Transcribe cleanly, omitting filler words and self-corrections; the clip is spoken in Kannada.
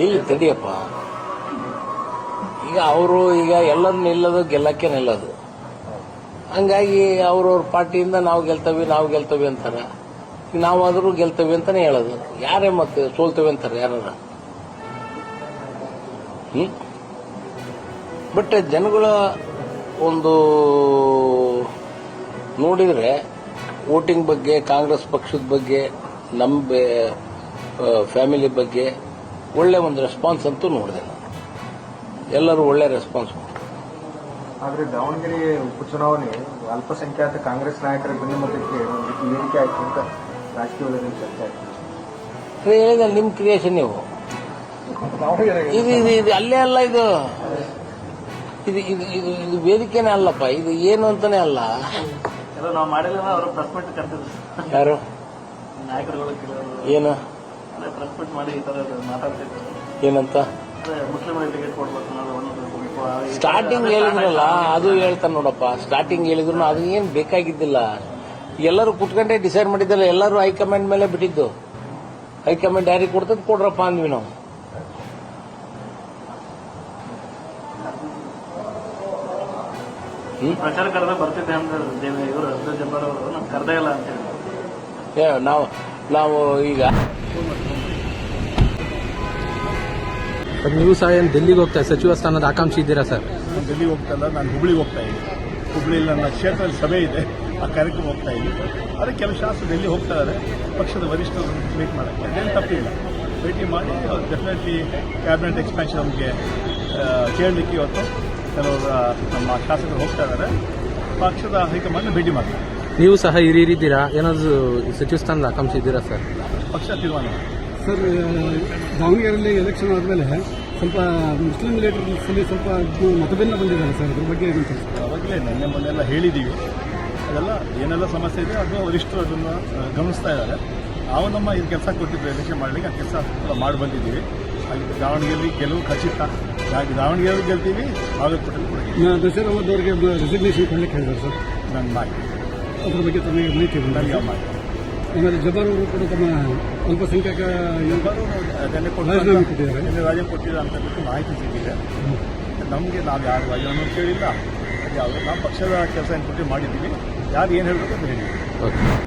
ಇಲ್ಲಿ ತಡಿಯಪ್ಪ, ಈಗ ಅವರು ಈಗ ಎಲ್ಲರೂ ನಿಲ್ಲೋದು ಗೆಲ್ಲಕ್ಕೆ ನಿಲ್ಲೋದು. ಹಂಗಾಗಿ ಅವ್ರವ್ರ ಪಾರ್ಟಿಯಿಂದ ನಾವು ಗೆಲ್ತವಿ ಅಂತಾರೆ. ನಾವಾದರೂ ಗೆಲ್ತವಿ ಅಂತಾನೆ ಹೇಳೋದು. ಯಾರೇ ಮತ್ತೆ ಸೋಲ್ತವಿ ಅಂತಾರೆ ಯಾರ? ಬಟ್ ಜನಗಳ ಒಂದು ನೋಡಿದ್ರೆ ವೋಟಿಂಗ್ ಬಗ್ಗೆ, ಕಾಂಗ್ರೆಸ್ ಪಕ್ಷದ ಬಗ್ಗೆ, ನಮ್ಮ ಫ್ಯಾಮಿಲಿ ಬಗ್ಗೆ ಒಳ್ಳೆ ಒಂದು ರೆಸ್ಪಾನ್ಸ್ ಅಂತೂ ನೋಡಿದೆ ನಾನು. ಎಲ್ಲರೂ ಒಳ್ಳೆ ರೆಸ್ಪಾನ್ಸ್ ಕೊಟ್ಟರು. ಆದರೆ ದಾವಣಗೆರೆ ಉಪಚುನಾವಣೆ ಅಲ್ಪಸಂಖ್ಯಾತ ಕಾಂಗ್ರೆಸ್ ನಾಯಕರ ಬೆನ್ನೆಲುಬಿಗೆ ಒಂದು ರೀತಿ ಏರಿಕೆ ಆಯಿತು ಅಂತ ರಾಜಕೀಯದಲ್ಲಿ ಚರ್ಚೆ ಆಯಿತು. ಹೇಳಿದ ನಿಮ್ಮ ಕ್ರಿಯೇಷನ್ ನೀವು ಇದು ಅಲ್ಲೇ ಅಲ್ಲ, ಇದು ಇದು ಇದು ಇದು ಇದು ವೇದಿಕೆನೇ ಅಲ್ಲಪ್ಪ, ಇದು ಏನು ಅಂತಾನೆ ಅಲ್ಲ. ನಾವು ಮಾಡಿಲ್ಲ, ಅವರು ಪ್ರೆಸ್ ಮೀಟ್ ಕರೆದಿದ್ರು. ಯಾರು ನಾಯಕರುಗಳು ಏನು ಪ್ರೆಸ್ ಮೀಟ್ ಮಾಡಿ ಈ ತರ ಮಾತಾಡ್ತಿದ್ರು. ಏನಂತ ಮುಸ್ಲಿಮರಿಗೆ ಟಿಕೆಟ್ ಕೊಡ್ಬೇಕು ಸ್ಟಾರ್ಟಿಂಗ್ ಹೇಳಿದ್ರಲ್ಲ, ಅದು ಹೇಳ್ತಾನೆ ನೋಡಪ್ಪ. ಸ್ಟಾರ್ಟಿಂಗ್ ಹೇಳಿದ್ರು ಅದು ಏನು ಬೇಕಾಗಿದ್ದಿಲ್ಲ. ಎಲ್ಲರೂ ಕುತ್ಕೊಂಡೆ ಡಿಸೈಡ್ ಮಾಡಿದ್ದಲ್ಲ, ಎಲ್ಲರೂ ಹೈಕಮಾಂಡ್ ಮೇಲೆ ಬಿಟ್ಟಿದ್ದು. ಹೈಕಮಾಂಡ್ ಯಾರಿಗೆ ಕೊಡ್ತದ ಕೊಡ್ರಪ್ಪ ಅಂದ್ವಿ ನಾವು. ಪ್ರಚಾರ ಕರೆದ ಬರ್ತಿದ್ದೆ ಅಂದ್ರೆ ಇವರು ಅಬ್ದುಲ್ ಜಬ್ಬಾರ್ ಅವರು ನಮ್ಗೆ ಕರೆದೇ ಇಲ್ಲ ಅಂತ ಹೇಳಿ ನಾವು ಈಗ ನೀವು ಸಹ ಏನು ಡೆಲ್ಲಿಗೆ ಹೋಗ್ತಾ ಸಚಿವ ಸ್ಥಾನದ ಆಕಾಂಕ್ಷಿ ಇದ್ದೀರಾ ಸರ್? ಡೆಲ್ಲಿಗೆ ಹೋಗ್ತಾ ಇಲ್ಲ, ನಾನು ಹುಬ್ಳಿಗೆ ಹೋಗ್ತಾ ಇದ್ದೀನಿ. ಹುಬ್ಳಿಯಲ್ಲಿ ನನ್ನ ಕ್ಷೇತ್ರದಲ್ಲಿ ಸಭೆ ಇದೆ, ಆ ಕಾರ್ಯಕ್ರಮ ಹೋಗ್ತಾ ಇದ್ದೀನಿ. ಆದರೆ ಕೆಲವು ಶಾಸಕರು ಡೆಲ್ಲಿ ಹೋಗ್ತಾ ಇದ್ದಾರೆ ಪಕ್ಷದ ವರಿಷ್ಠರು ಮೀಟ್ ಮಾಡೋಕ್ಕೆ. ಅದೇನು ತಪ್ಪಿಲ್ಲ, ಭೇಟಿ ಮಾಡಿ ಡೆಫಿನೆಟ್ಲಿ ಕ್ಯಾಬಿನೆಟ್ ಎಕ್ಸ್ಪ್ಯಾನ್ಷನ್ ನಮಗೆ ಕೇಳಲಿಕ್ಕೆ ಇವತ್ತು ಕೆಲವರು ನಮ್ಮ ಶಾಸಕರು ಹೋಗ್ತಾ ಇದ್ದಾರೆ. ಪಕ್ಷದ ಹೈಕಮಾಂಡ್ ಭೇಟಿ ಮಾಡ್ತಾರೆ. ನೀವು ಸಹ ಹಿರಿಯರಿದ್ದೀರಾ, ಏನಾದರೂ ಸಚಿವ ಸ್ಥಾನದ ಆಕಾಂಕ್ಷಿ ಇದ್ದೀರಾ ಸರ್? ಪಕ್ಷ ತೀರ್ಮಾನ ಸರ್, ದಾವಣಗೆರೆಯಲ್ಲಿ ಎಲೆಕ್ಷನ್ ಆದಮೇಲೆ ಸ್ವಲ್ಪ ಮುಸ್ಲಿಂ ಲೀಡರ್ಸಲ್ಲಿ ಸ್ವಲ್ಪ ಮತಭಿನ್ನ ಬಂದಿದ್ದಾರೆ ಸರ್, ಅದ್ರ ಬಗ್ಗೆ ಏನಂತ? ಅವಾಗಲೇ ನಿನ್ನೆ ಮೊನ್ನೆಲ್ಲ ಹೇಳಿದ್ದೀವಿ. ಅದೆಲ್ಲ ಏನೆಲ್ಲ ಸಮಸ್ಯೆ ಇದೆ ಅದು ವರಿಷ್ಠರು ಅದನ್ನು ಗಮನಿಸ್ತಾ ಇದ್ದಾರೆ. ನಾವು ನಮ್ಮ ಇದು ಕೆಲಸ ಕೊಟ್ಟಿದ್ದು ಎಲೆಕ್ಷನ್ ಮಾಡಲಿಕ್ಕೆ ಆ ಕೆಲಸ ಮಾಡಿ ಬಂದಿದ್ದೀವಿ. ಅಲ್ಲಿ ದಾವಣಗೆರೆಯಲ್ಲಿ ಗೆಲುವು ಖಚಿತ. ಹಾಗೆ ದಾವಣಗೆರೆ ಗೆಲ್ತೀವಿ, ಬಾಗಲಕೋಟೆಯಲ್ಲಿ ಕೂಡ. ನಸೀರ್ ಅಹಮದ್ ಅವರಿಗೆ ರೆಸಿಗ್ನೇಷನ್ ಕೊಡಲಿಕ್ಕೆ ಹೇಳಿದ್ದಾರೆ ಸರ್, ನನ್ನ ಮಾಹಿತಿ ಅದ್ರ ಬಗ್ಗೆ ತಮಗೆ ಮಾಹಿತಿ ಇದೆ? ನನಗೆ ಮಾಹಿತಿ. ಆಮೇಲೆ ಜಬ್ಬಾರ್ ಅವರು ಕೂಡ ತಮ್ಮ ಅಲ್ಪಸಂಖ್ಯಾತ ರಾಜೀನಾಮೆ ಕೊಟ್ಟಿದ್ದಾರೆ, ಕೊಟ್ಟಿದ್ದಾರೆ ಅಂತ ಬಿಟ್ಟು ಮಾಹಿತಿ ಸಿಕ್ಕಿದೆ. ನಮಗೆ ನಾವು ಯಾರು ರಾಜೀನಾಮೆ ಕೇಳಿಲ್ಲ, ಅದು ಯಾವುದು ನಾವು ಪಕ್ಷದ ಕೆಲಸ ಏನು ಕೊಟ್ಟು ಮಾಡಿದ್ದೀವಿ. ಯಾರು ಏನು ಹೇಳಬೇಕು ಅಂತ ಹೇಳಿದ್ದೀವಿ.